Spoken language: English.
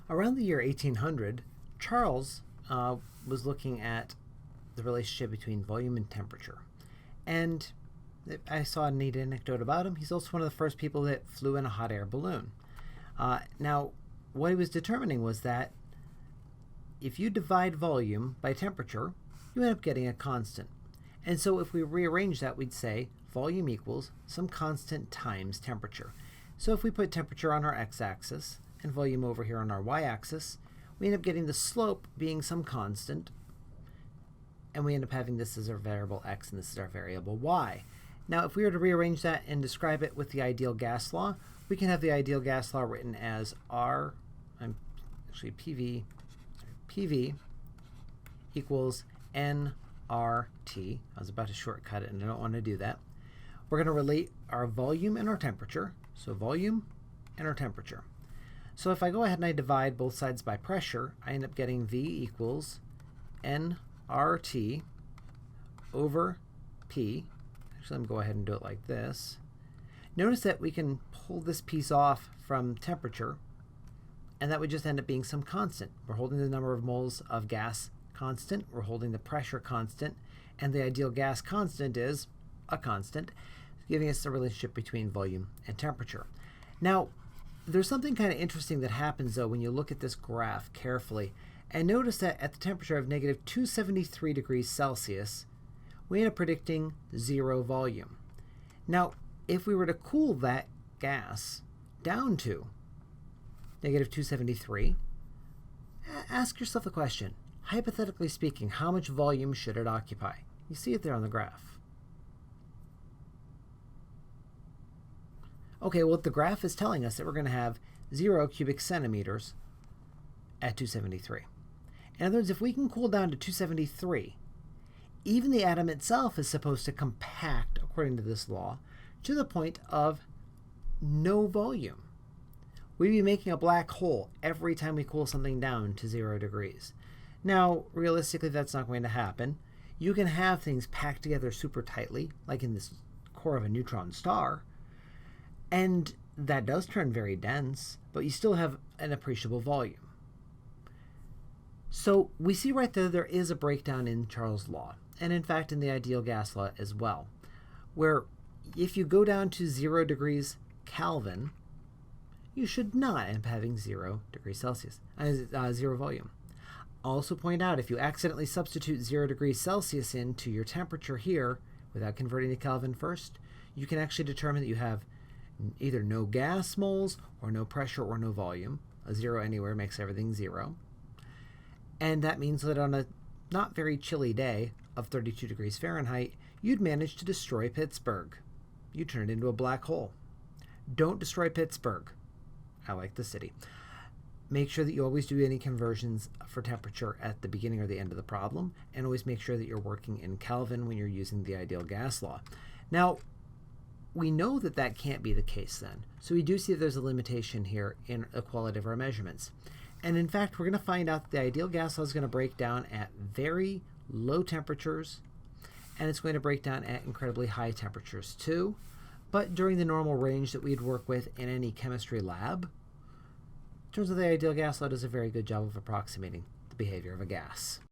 Around the year 1800, Charles was looking at the relationship between volume and temperature. And I saw a neat anecdote about him. He's also one of the first people that flew in a hot air balloon. Now, what he was determining was that if you divide volume by temperature, you end up getting a constant. And so if we rearrange that, we'd say volume equals some constant times temperature. So if we put temperature on our x-axis and volume over here on our y-axis, we end up getting the slope being some constant, and we end up having this as our variable x and this is our variable y. Now, if we were to rearrange that and describe it with the ideal gas law, we can have the ideal gas law written as PV equals nRT. I was about to shortcut it, and I don't want to do that. We're going to relate our volume and our temperature. So volume and our temperature. So if I go ahead and I divide both sides by pressure, I end up getting V equals nRT over P. Actually, I'm going to go ahead and do it like this. Notice that we can pull this piece off from temperature, and that would just end up being some constant. We're holding the number of moles of gas constant, we're holding the pressure constant, and the ideal gas constant is a constant, giving us the relationship between volume and temperature. Now, there's something kind of interesting that happens, though, when you look at this graph carefully. And notice that at the temperature of negative 273 degrees Celsius, we end up predicting 0 volume. Now, if we were to cool that gas down to negative 273, ask yourself the question, hypothetically speaking, how much volume should it occupy? You see it there on the graph. Okay, well, the graph is telling us that we're going to have 0 cubic centimeters at 273. In other words, if we can cool down to 273, even the atom itself is supposed to compact, according to this law, to the point of no volume. We'd be making a black hole every time we cool something down to 0 degrees. Now, realistically, that's not going to happen. You can have things packed together super tightly, like in this core of a neutron star, and that does turn very dense, but you still have an appreciable volume. So we see right there is a breakdown in Charles' law, and in fact in the ideal gas law as well, where if you go down to 0 degrees Kelvin, you should not end up having 0 degrees Celsius, 0 volume. Also point out, if you accidentally substitute 0 degrees Celsius into your temperature here without converting to Kelvin first, you can actually determine that you have either no gas moles or no pressure or no volume. A 0 anywhere makes everything 0. And that means that on a not very chilly day of 32 degrees Fahrenheit, you'd manage to destroy Pittsburgh. You turn it into a black hole. Don't destroy Pittsburgh. I like the city. Make sure that you always do any conversions for temperature at the beginning or the end of the problem, and always make sure that you're working in Kelvin when you're using the ideal gas law. Now, we know that that can't be the case then, so we do see that there's a limitation here in the quality of our measurements. And in fact, we're going to find out that the ideal gas law is going to break down at very low temperatures, and it's going to break down at incredibly high temperatures too. But during the normal range that we'd work with in any chemistry lab, it turns out the ideal gas law does a very good job of approximating the behavior of a gas.